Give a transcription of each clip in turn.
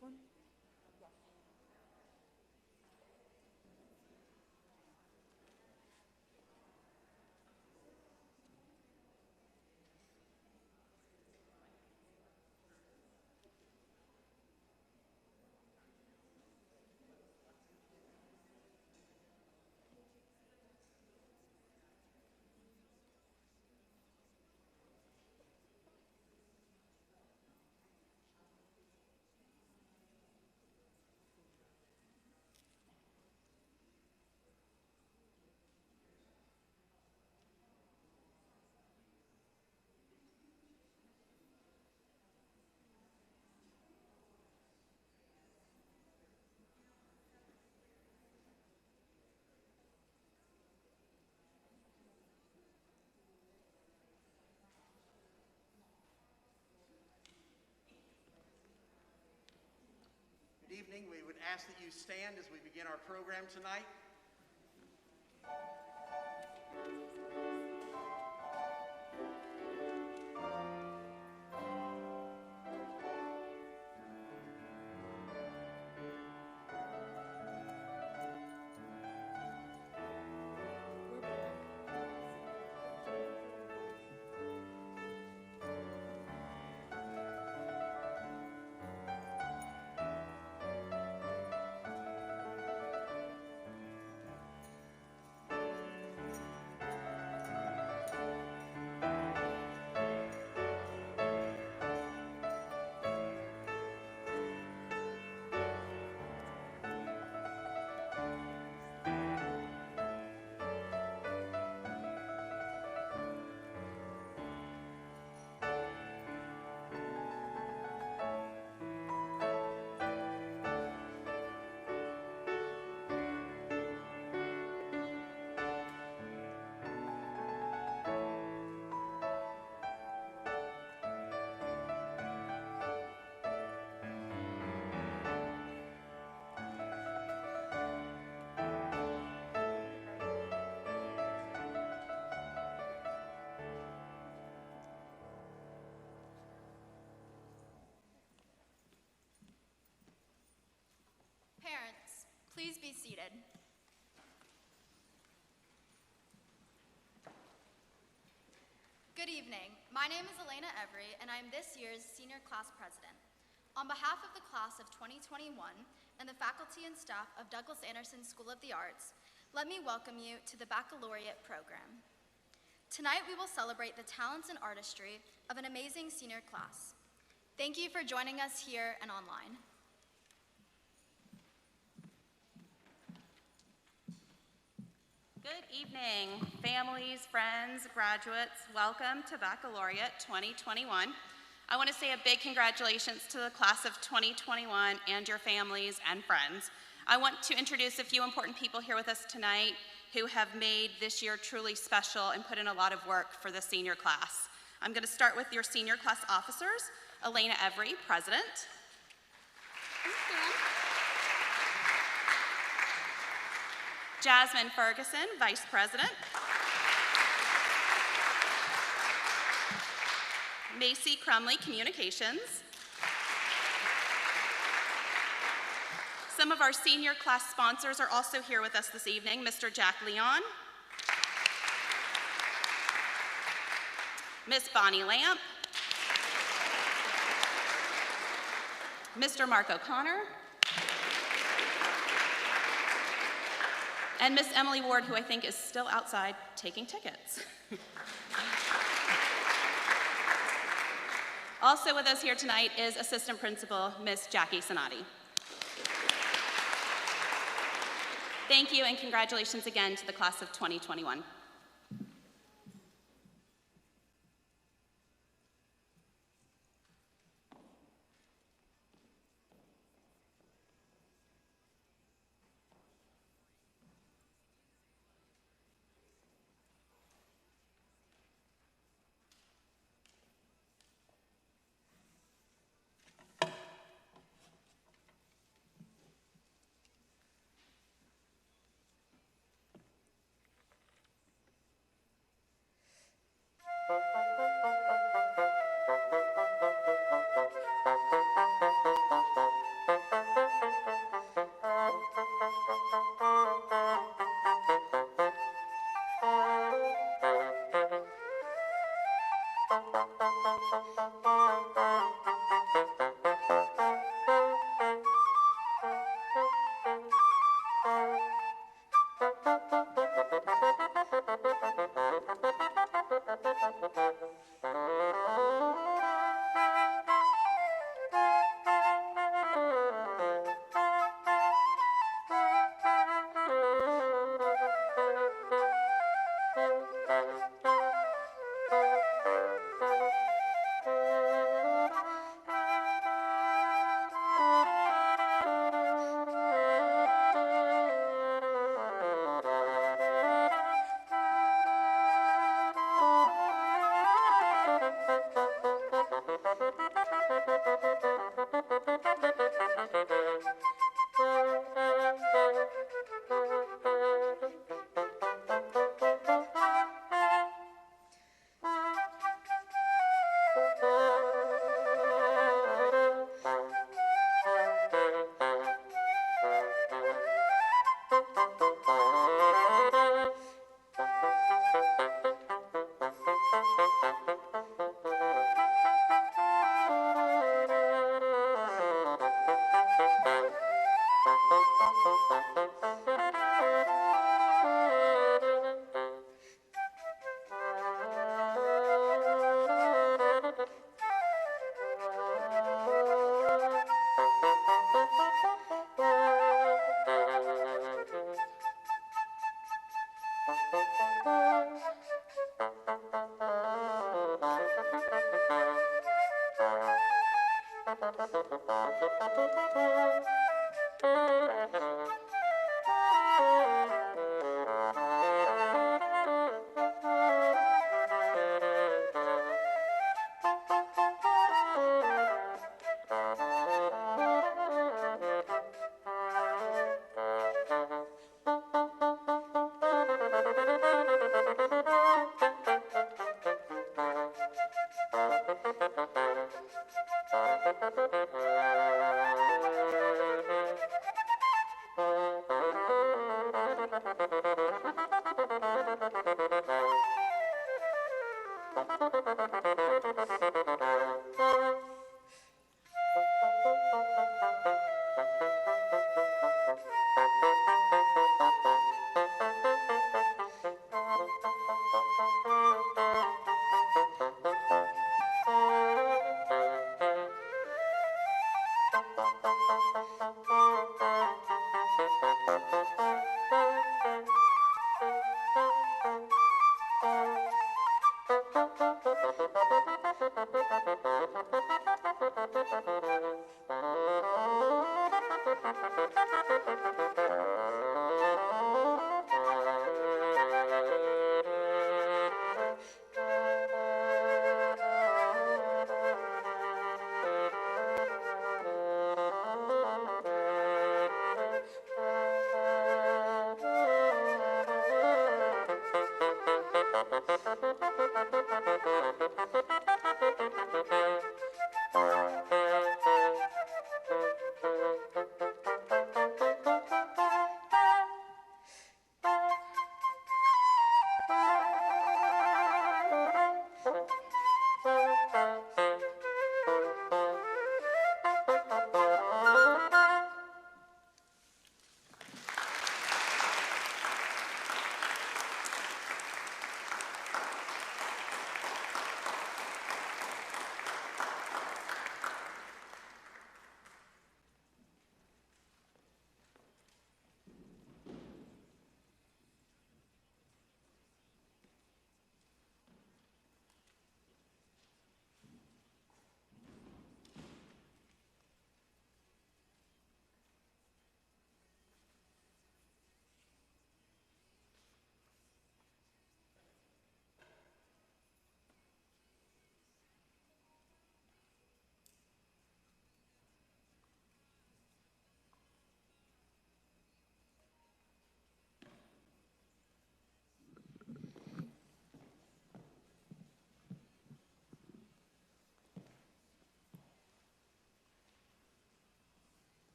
one? Good evening. We would ask that you stand as we begin our program tonight. Parents, please be seated. Good evening. My name is Elena Every, and I am this year's senior class president. On behalf of the class of 2021 and the faculty and staff of Douglas Anderson School of the Arts, let me welcome you to the Baccalaureate program. Tonight we will celebrate the talents and artistry of an amazing senior class. Thank you for joining us here and online. Good evening, families, friends, graduates. Welcome to Baccalaureate 2021. I want to say a big congratulations to the class of 2021 and your families and friends. I want to introduce a few important people here with us tonight who have made this year truly special and put in a lot of work for the senior class. I'm going to start with your senior class officers, Elena Every, President. Jasmine Ferguson, Vice President. Macy Crumley, Communications. Some of our senior class sponsors are also here with us this evening, Mr. Jack Leon, Miss Bonnie Lamp, Mr. Mark O'Connor, and Miss Emily Ward, who I think is still outside taking tickets. Also with us here tonight is Assistant Principal, Miss Jackie Sonati. Thank you and congratulations again to the class of 2021.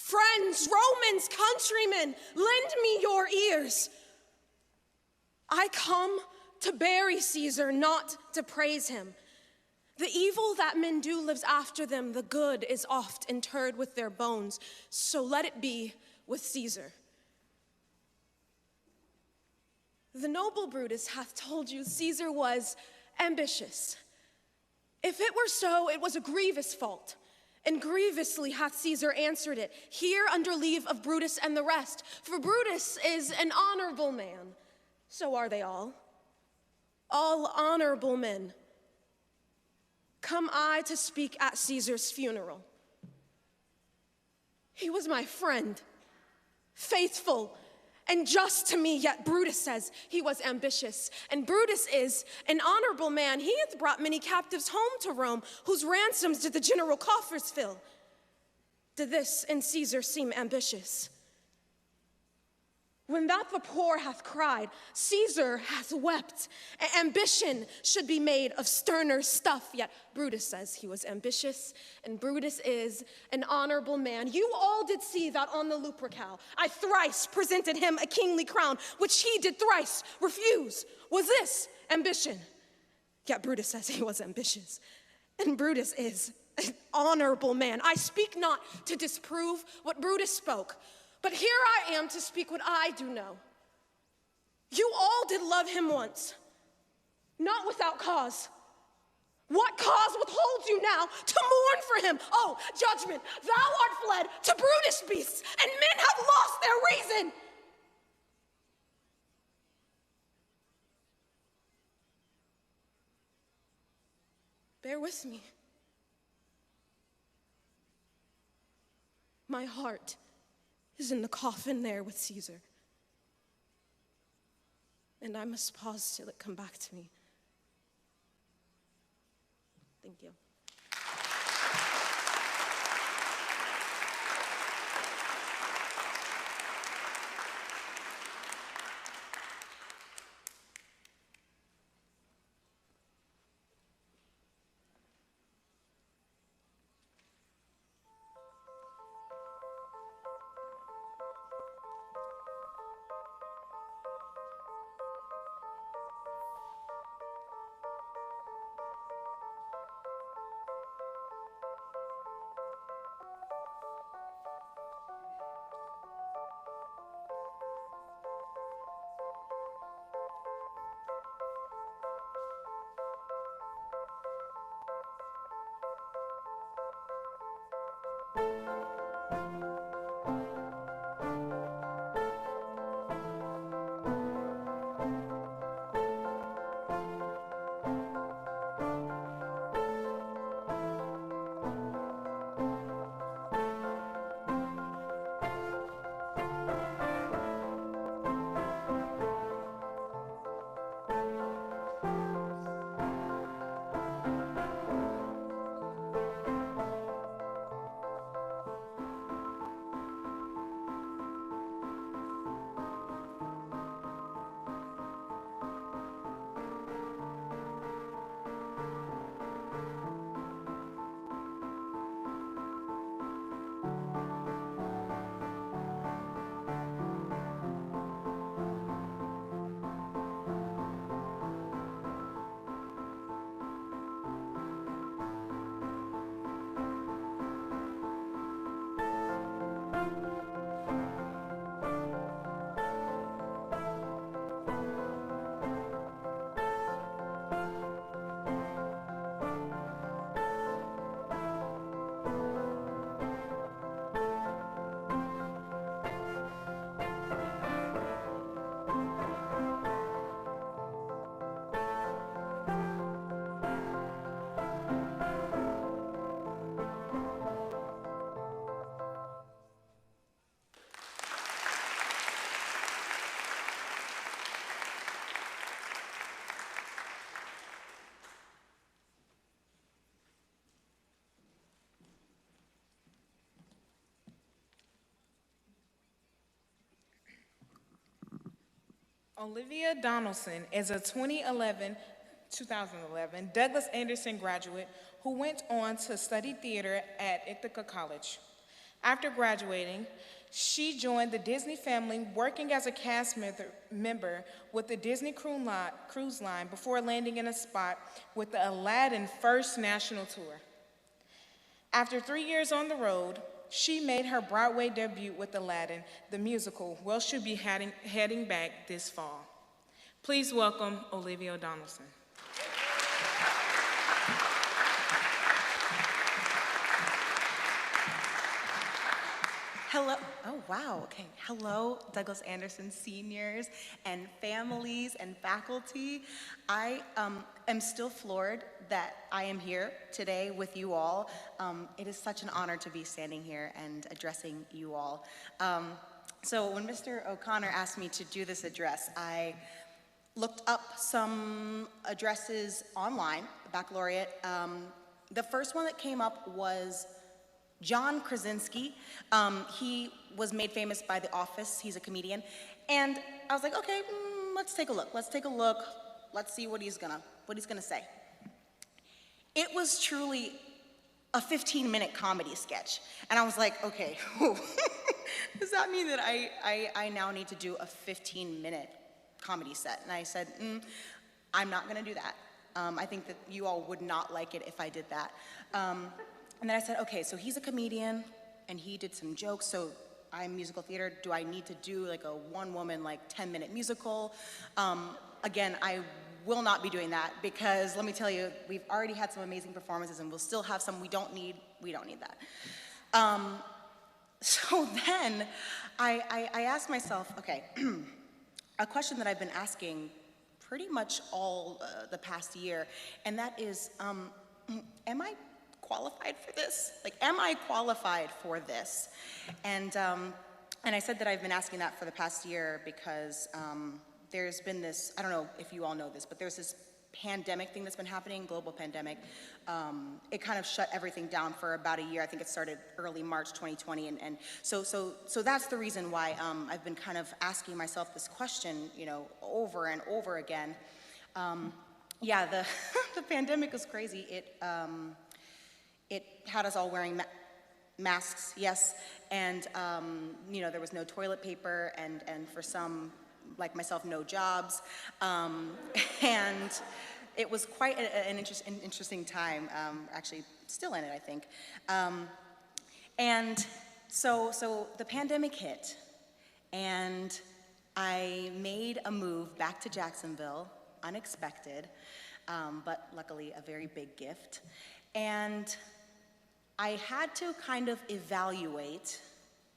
Friends, Romans, countrymen, lend me your ears. I come to bury Caesar, not to praise him. The evil that men do lives after them, the good is oft interred with their bones. So let it be with Caesar. The noble Brutus hath told you Caesar was ambitious. If it were so, it was a grievous fault, and grievously hath Caesar answered it, here under leave of Brutus and the rest. For Brutus is an honorable man. So are they all honorable men. Come I to speak at Caesar's funeral. He was my friend, faithful and just to me, yet Brutus says he was ambitious. And Brutus is an honorable man. He hath brought many captives home to Rome, whose ransoms did the general coffers fill. Did this in Caesar seem ambitious? When that the poor hath cried, Caesar hath wept. Ambition should be made of sterner stuff, yet Brutus says he was ambitious, and Brutus is an honorable man. You all did see that on the Lupercal I thrice presented him a kingly crown, which he did thrice refuse. Was this ambition? Yet Brutus says he was ambitious, and Brutus is an honorable man. I speak not to disprove what Brutus spoke, but here I am to speak what I do know. You all did love him once, not without cause. What cause withholds you now to mourn for him? Oh, judgment, thou art fled to brutish beasts, and men have lost their reason. Bear with me. My heart is in the coffin there with Caesar. And I must pause till it come back to me. Thank you. Olivia Donaldson is a 2011 Douglas Anderson graduate who went on to study theater at Ithaca College. After graduating, She joined the Disney family working as a cast member with the Disney Cruise Line before landing in a spot with the Aladdin First National Tour. After 3 years on the road, she made her Broadway debut with Aladdin, the musical, where she'll be heading back this fall. Please welcome Olivia Donaldson. Hello, oh wow, okay. Hello, Douglas Anderson seniors and families and faculty. I am still floored that I am here today with you all. It is such an honor to be standing here and addressing you all. So when Mr. O'Connor asked me to do this address, I looked up some addresses online, Baccalaureate. The first one that came up was John Krasinski. He was made famous by The Office. He's a comedian. And I was like, okay, let's take a look. Let's take a look. Let's see what he's gonna say. It was truly a 15-minute comedy sketch. And I was like, okay, does that mean that I now need to do a 15-minute comedy set? And I said, I'm not gonna do that. I think that you all would not like it if I did that. And then I said, okay, so he's a comedian, and he did some jokes, so I'm musical theater. Do I need to do like a one-woman, like 10-minute musical? Again, I will not be doing that, because let me tell you, we've already had some amazing performances, and we'll still have some. We don't need that. So then I asked myself, okay, a question that I've been asking pretty much all the past year, and that is, am I qualified for this? Like, am I qualified for this? And I said that I've been asking that for the past year because there's been this, I don't know if you all know this, but there's this pandemic thing that's been happening, global pandemic. It kind of shut everything down for about a year. I think it started early March 2020, and so that's the reason why I've been kind of asking myself this question, you know, over and over again. Yeah, the pandemic was crazy. It had us all wearing masks, yes, and you know, there was no toilet paper, and for some, like myself, no jobs, and it was quite an interesting time. Actually, still in it, I think. And so the pandemic hit, and I made a move back to Jacksonville, unexpected, but luckily a very big gift, and I had to kind of evaluate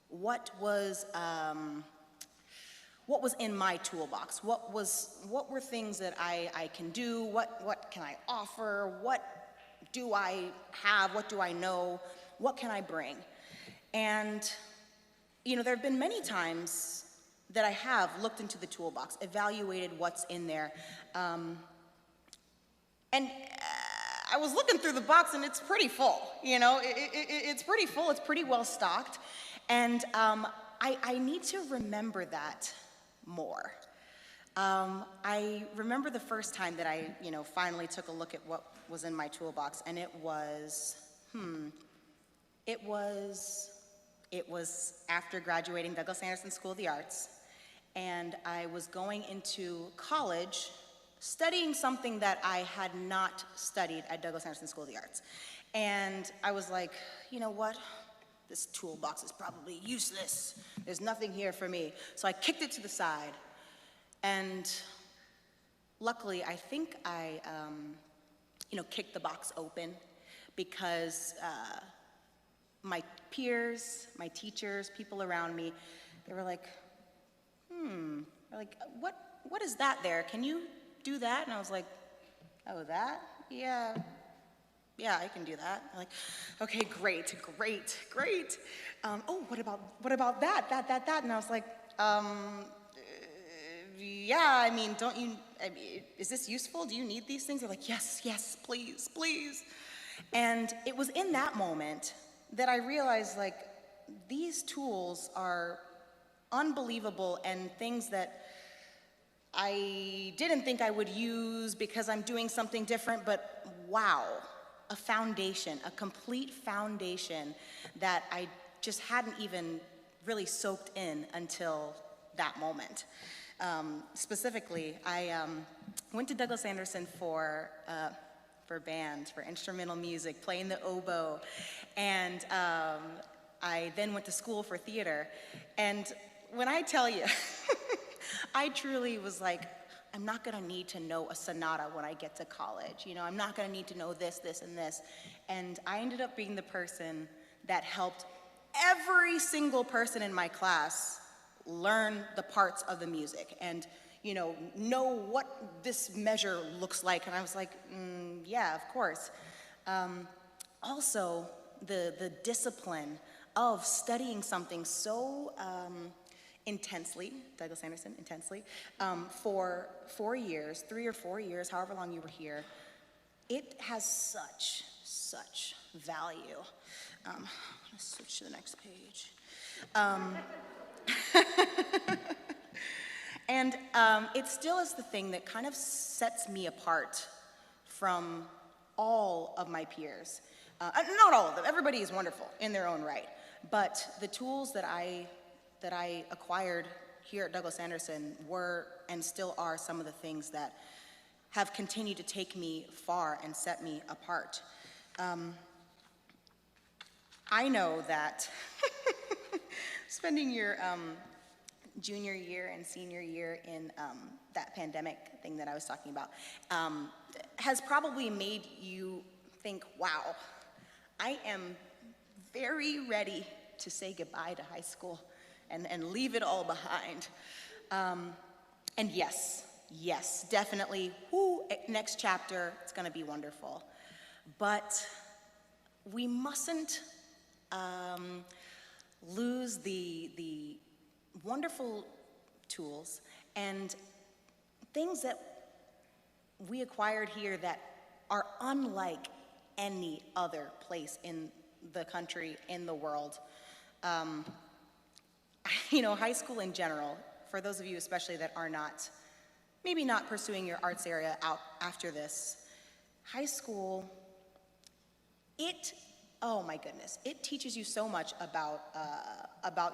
what was in my toolbox. What were things that I can do? What can I offer? What do I have? What do I know? What can I bring? And you know, there have been many times that I have looked into the toolbox, evaluated what's in there, and I was looking through the box, and it's pretty full. You know, it's pretty full. It's pretty well stocked, and I need to remember that more. I remember the first time that I, you know, finally took a look at what was in my toolbox, and it was after graduating Douglas Anderson School of the Arts, and I was going into college, studying something that I had not studied at Douglas Anderson School of the Arts. And I was like, you know what? This toolbox is probably useless. There's nothing here for me. So I kicked it to the side. And luckily, I think I, you know, kicked the box open because my peers, my teachers, people around me, they were like, they're like, what is that there? Can you do that? And I was like, oh, that? Yeah, I can do that. I'm like, okay, great. Oh, what about that? And I was like, yeah, I mean, is this useful? Do you need these things? They're like, yes, please. And it was in that moment that I realized, like, these tools are unbelievable and things that I didn't think I would use because I'm doing something different, but wow, a foundation, a complete foundation that I just hadn't even really soaked in until that moment. Specifically, I went to Douglas Anderson for band, for instrumental music, playing the oboe, and I then went to school for theater. And when I tell you, I truly was like, I'm not gonna need to know a sonata when I get to college. You know, I'm not gonna need to know this, this, and this. And I ended up being the person that helped every single person in my class learn the parts of the music and, you know what this measure looks like. And I was like, yeah, of course. Also, the discipline of studying something so intensely, Douglas Anderson, intensely, for 4 years, 3 or 4 years, however long you were here, it has such value. Let's switch to the next page. And it still is the thing that kind of sets me apart from all of my peers. Not all of them, everybody is wonderful in their own right, but the tools that I acquired here at Douglas Anderson were and still are some of the things that have continued to take me far and set me apart. I know that spending your junior year and senior year in that pandemic thing that I was talking about has probably made you think, wow, I am very ready to say goodbye to high school and leave it all behind. And yes, definitely, next chapter, it's gonna be wonderful. But we mustn't lose the wonderful tools and things that we acquired here that are unlike any other place in the country, in the world. You know, high school in general, for those of you especially that are maybe not pursuing your arts area out after this, high school, oh my goodness, it teaches you so much about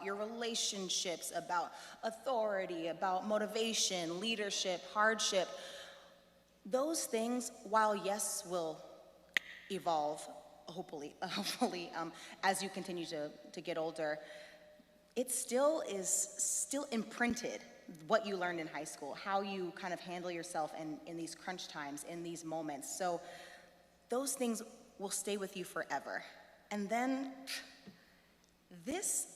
your relationships, about authority, about motivation, leadership, hardship. Those things, while yes, will evolve, hopefully, as you continue to get older, it still is imprinted, what you learned in high school, how you kind of handle yourself in these crunch times, in these moments. So those things will stay with you forever. And then this,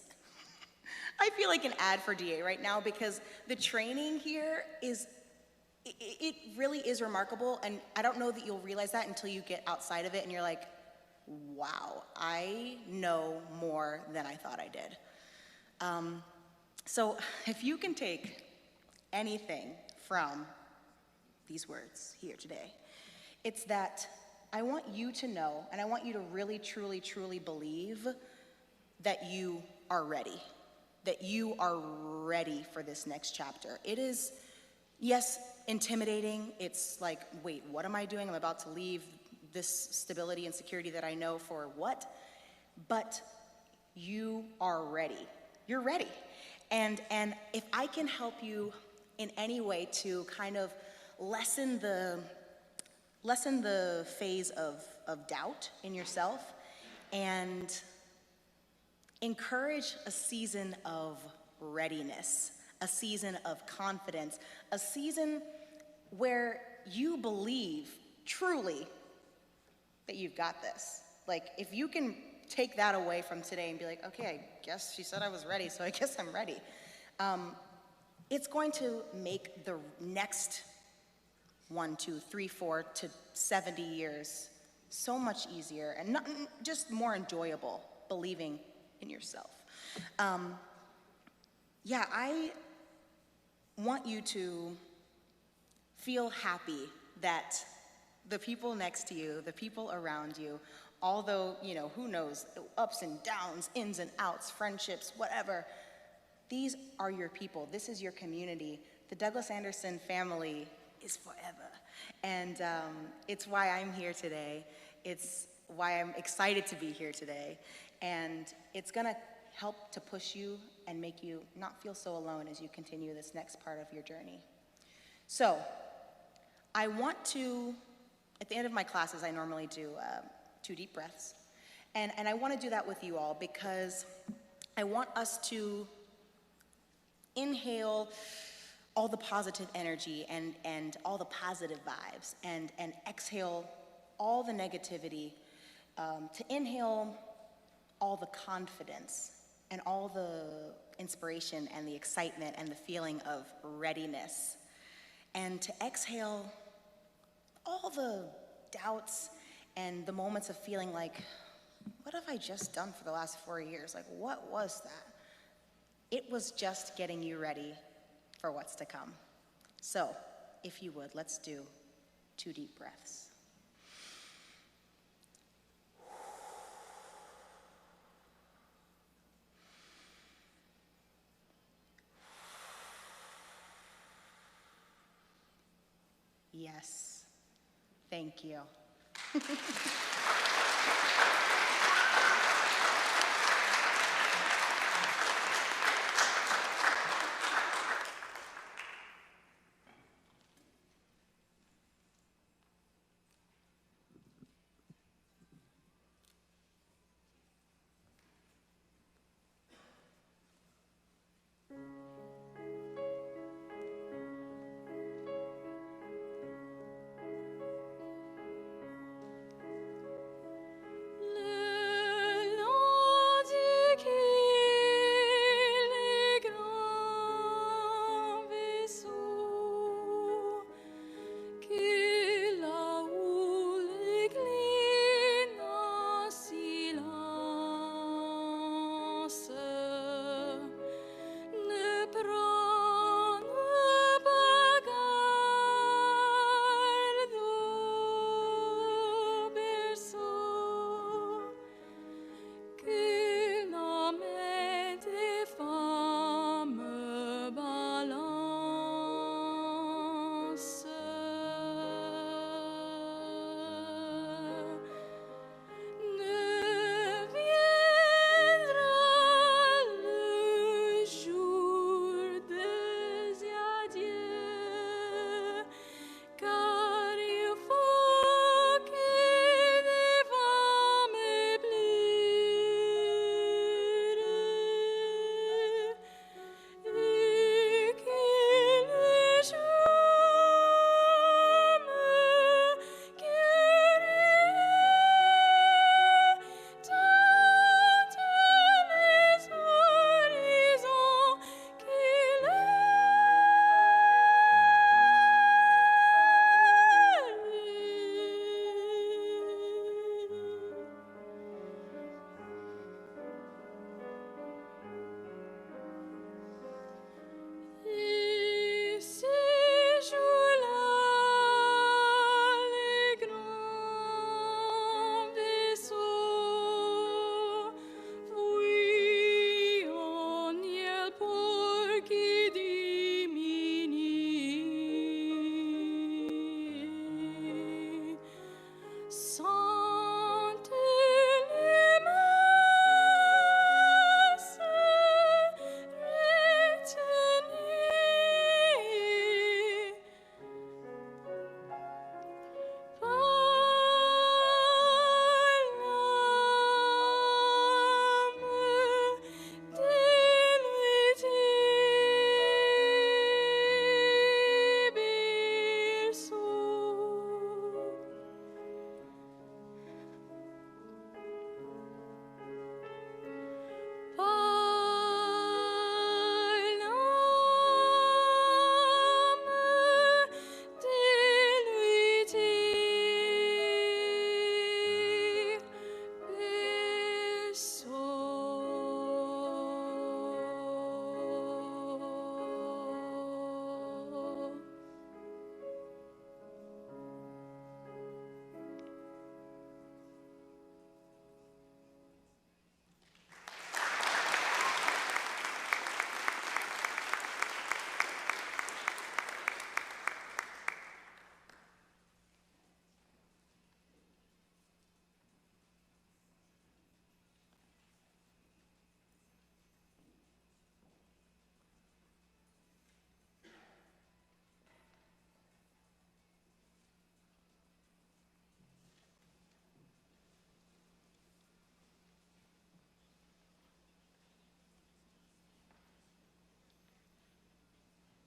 I feel like an ad for DA right now because the training here it really is remarkable, and I don't know that you'll realize that until you get outside of it and you're like, wow, I know more than I thought I did. So if you can take anything from these words here today, it's that I want you to know, and I want you to really, truly, truly believe that you are ready for this next chapter. It is, yes, intimidating. It's like, wait, what am I doing? I'm about to leave this stability and security that I know for what? But you are ready. You're ready. And if I can help you in any way to kind of lessen the phase of doubt in yourself and encourage a season of readiness, a season of confidence, a season where you believe truly that you've got this. Like, if you can take that away from today and be like, okay, I guess she said I was ready, so I guess I'm ready. It's going to make the next 1, 2, 3, 4 to 70 years so much easier and not, just more enjoyable, believing in yourself. Yeah, I want you to feel happy that the people next to you, the people around you, although, you know, who knows, ups and downs, ins and outs, friendships, whatever, these are your people. This is your community. The Douglas Anderson family is forever. And it's why I'm here today. It's why I'm excited to be here today. And it's gonna help to push you and make you not feel so alone as you continue this next part of your journey. So, I want to, at the end of my classes, I normally do 2 deep breaths. And I want to do that with you all because I want us to inhale all the positive energy and all the positive vibes and exhale all the negativity, to inhale all the confidence and all the inspiration and the excitement and the feeling of readiness, and to exhale all the doubts and the moments of feeling like, what have I just done for the last 4 years? Like, what was that? It was just getting you ready for what's to come. So, if you would, let's do 2 deep breaths. Yes, thank you. Let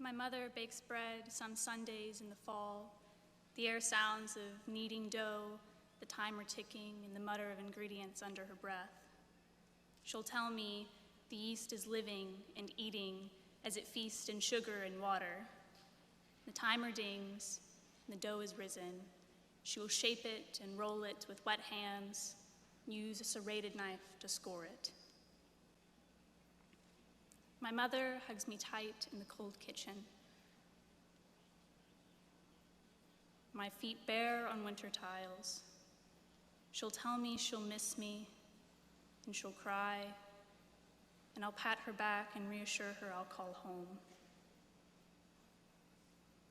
My mother bakes bread some Sundays in the fall. The air sounds of kneading dough, the timer ticking, and the mutter of ingredients under her breath. She'll tell me the yeast is living and eating as it feasts in sugar and water. The timer dings, and the dough is risen. She will shape it and roll it with wet hands, use a serrated knife to score it. My mother hugs me tight in the cold kitchen. My feet bare on winter tiles. She'll tell me she'll miss me, and she'll cry, and I'll pat her back and reassure her I'll call home.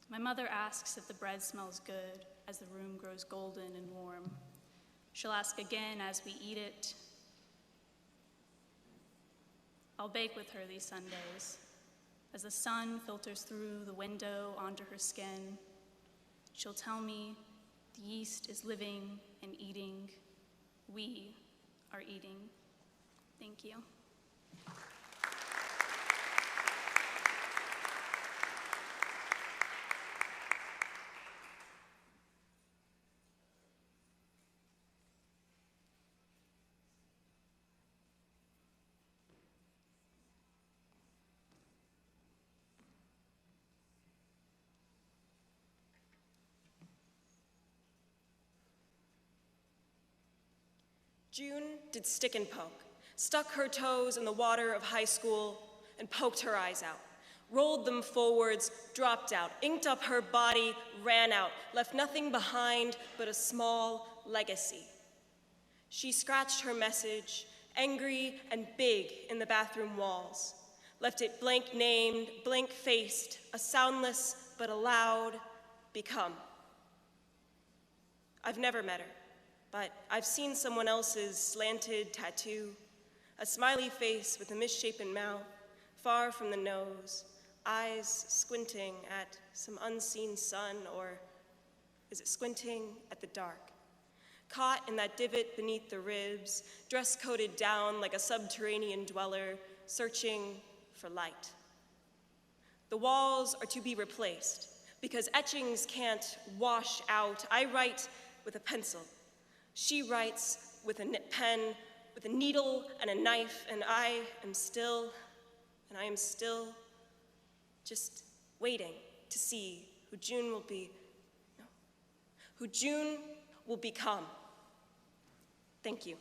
My mother asks if the bread smells good as the room grows golden and warm. She'll ask again as we eat it. I'll bake with her these Sundays. As the sun filters through the window onto her skin, she'll tell me the yeast is living and eating. We are eating. Thank you. June did stick and poke, stuck her toes in the water of high school and poked her eyes out, rolled them forwards, dropped out, inked up her body, ran out, left nothing behind but a small legacy. She scratched her message, angry and big, in the bathroom walls, left it blank-named, blank-faced, a soundless but a loud become. I've never met her, but I've seen someone else's slanted tattoo, a smiley face with a misshapen mouth, far from the nose, eyes squinting at some unseen sun, or is it squinting at the dark? Caught in that divot beneath the ribs, dress-coded down like a subterranean dweller, searching for light. The walls are to be replaced, because etchings can't wash out. I write with a pencil. She writes with a pen, with a needle and a knife, and I am still just waiting to see who June will be, who June will become. Thank you.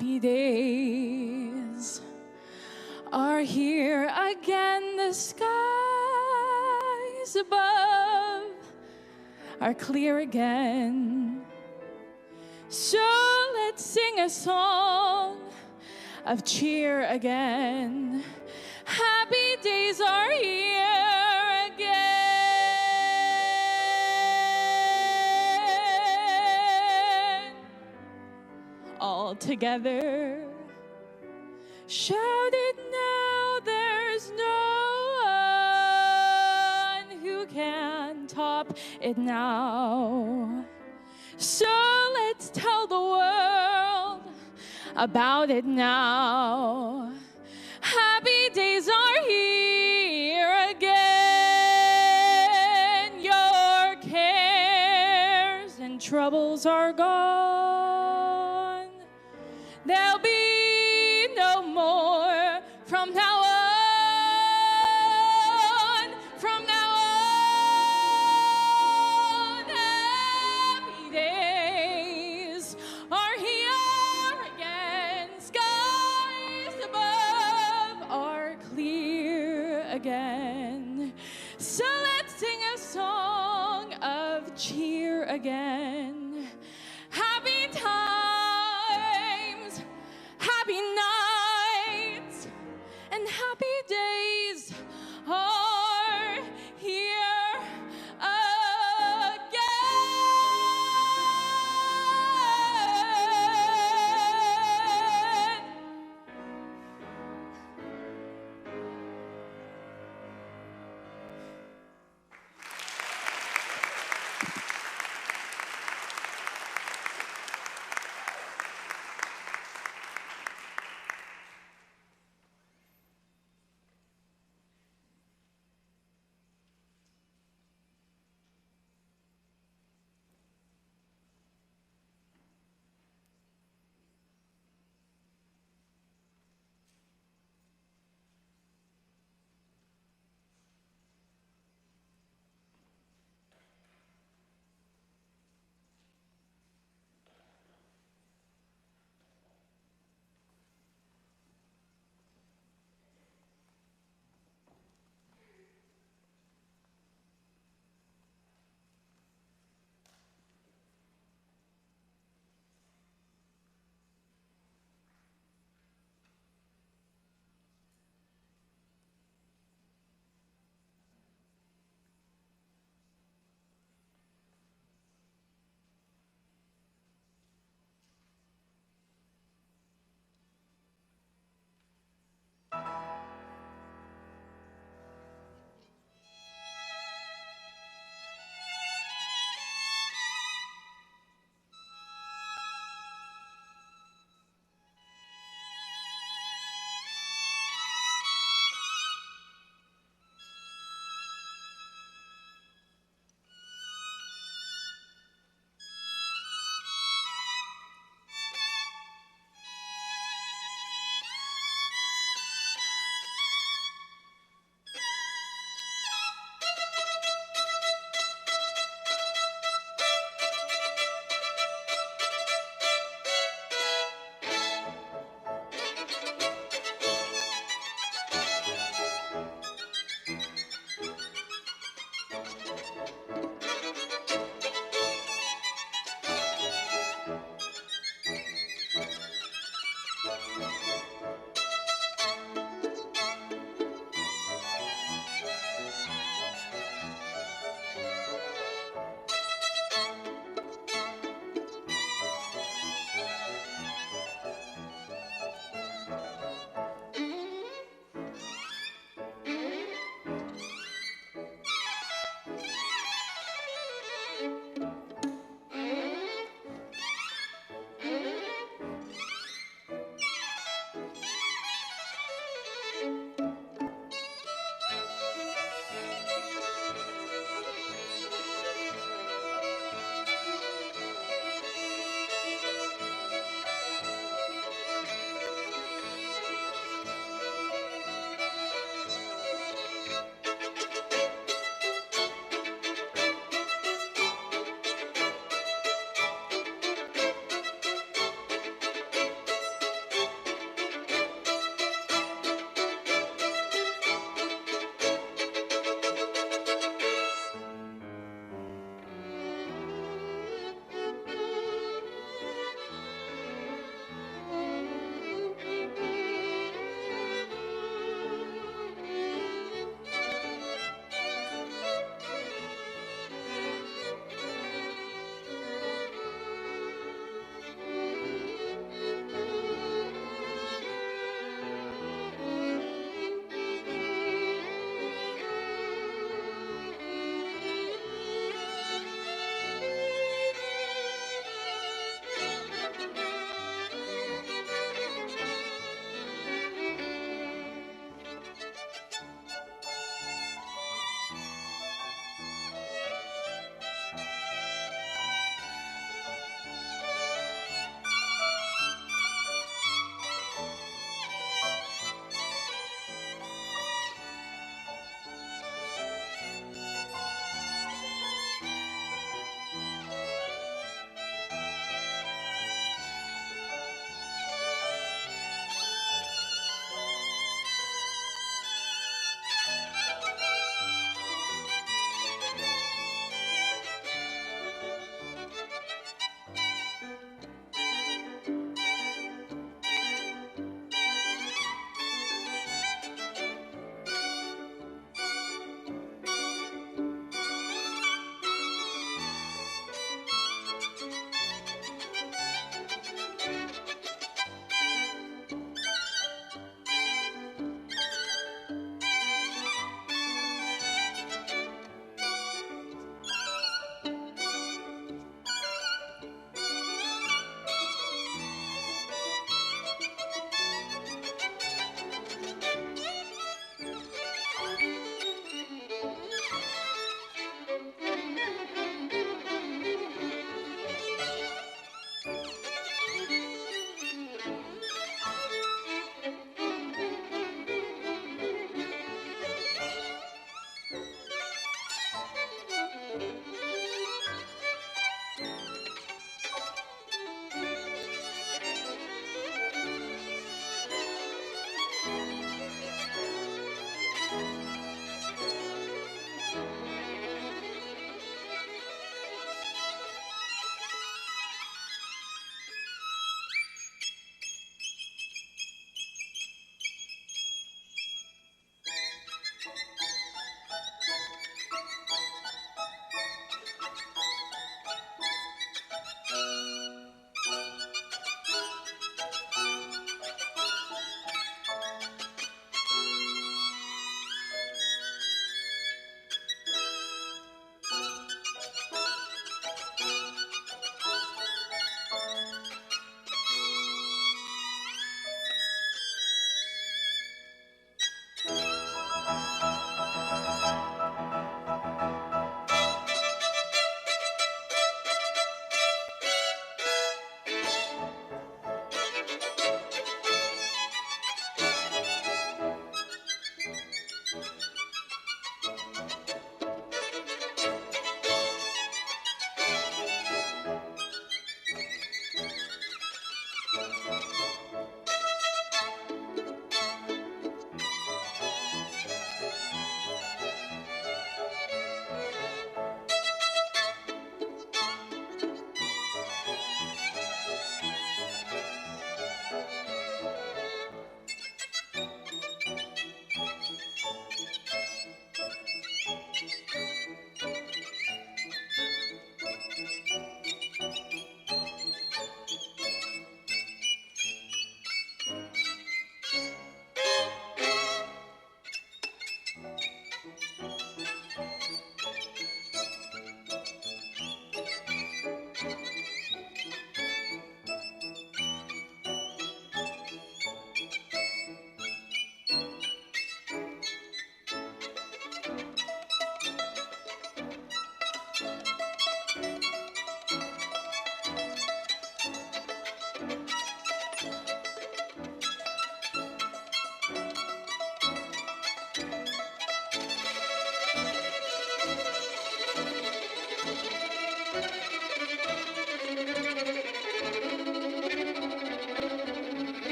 happy days are here again. The skies above are clear again. So let's sing a song of cheer again. Happy days are here again. All together, shout it now. There's no one who can top it now. So let's tell the world about it now. Happy days are here again. Your cares and troubles are gone. There'll be no more from now on. From now on, happy days are here again. Skies above are clear again. So let's sing a song of cheer again. Happy times, happy nights, and happy days are here again.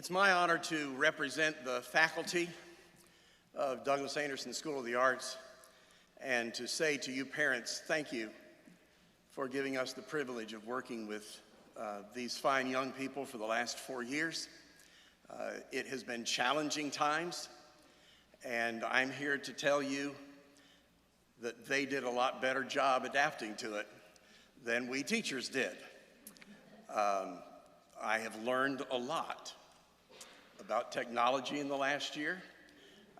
It's my honor to represent the faculty of Douglas Anderson School of the Arts and to say to you parents, thank you for giving us the privilege of working with these fine young people for the last 4 years. It has been challenging times, and I'm here to tell you that they did a lot better job adapting to it than we teachers did. I have learned a lot about technology in the last year.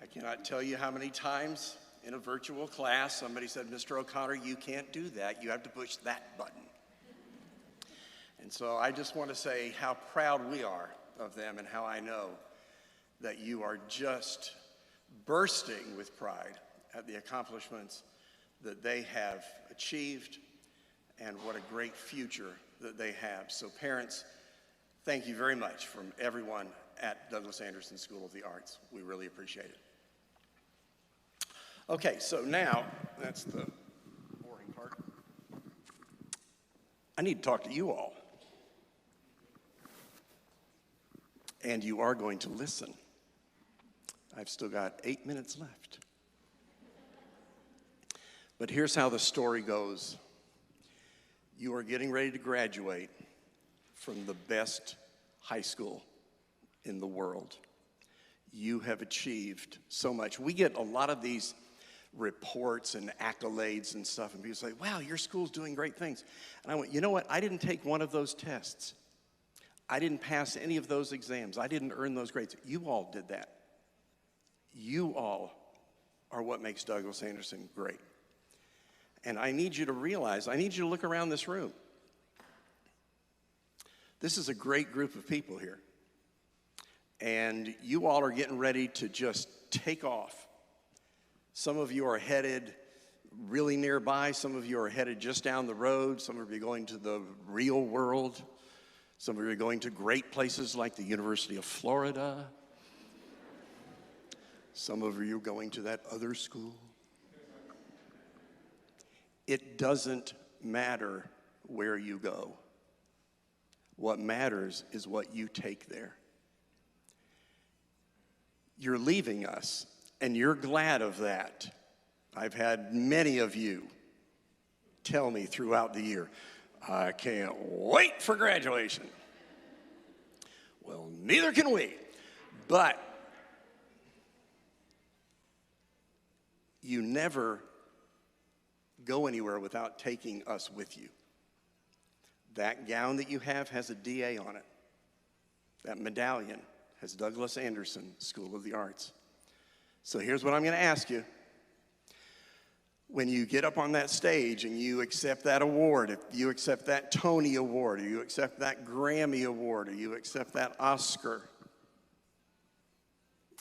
I cannot tell you how many times in a virtual class somebody said, Mr. O'Connor, you can't do that. You have to push that button. And so I just want to say how proud we are of them and how I know that you are just bursting with pride at the accomplishments that they have achieved and what a great future that they have. So parents, thank you very much from everyone at Douglas Anderson School of the Arts. We really appreciate it. Okay, so now, that's the boring part. I need to talk to you all. And you are going to listen. I've still got 8 minutes left. But here's how the story goes. You are getting ready to graduate from the best high school in the world. You have achieved so much. We get a lot of these reports and accolades and stuff, and people say, wow, your school's doing great things. And I went, you know what? I didn't take one of those tests. I didn't pass any of those exams. I didn't earn those grades. You all did that. You all are what makes Douglas Anderson great. And I need you to realize, I need you to look around this room. This is a great group of people here. And you all are getting ready to just take off. Some of you are headed really nearby. Some of you are headed just down the road. Some of you are going to the real world. Some of you are going to great places like the University of Florida. Some of you are going to that other school. It doesn't matter where you go. What matters is what you take there. You're leaving us, and you're glad of that. I've had many of you tell me throughout the year, I can't wait for graduation. Well, neither can we. But you never go anywhere without taking us with you. That gown that you have has a DA on it. That medallion has Douglas Anderson School of the Arts. So here's what I'm going to ask you. When you get up on that stage and you accept that award, if you accept that Tony Award, or you accept that Grammy Award, or you accept that Oscar,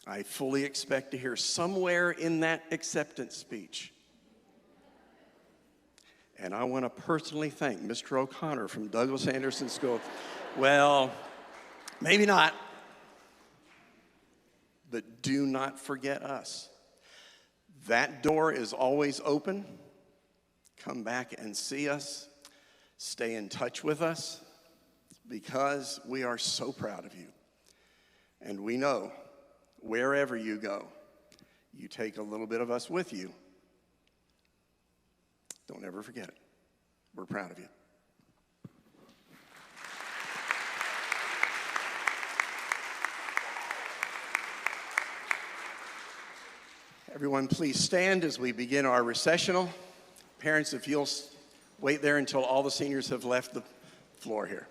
I fully expect to hear somewhere in that acceptance speech, and I want to personally thank Mr. O'Connor from Douglas Anderson School. Well, maybe not, but do not forget us. That door is always open. Come back and see us. Stay in touch with us because we are so proud of you. And we know wherever you go, you take a little bit of us with you. Don't ever forget it. We're proud of you. Everyone, please stand as we begin our recessional. Parents, if you'll wait there until all the seniors have left the floor here.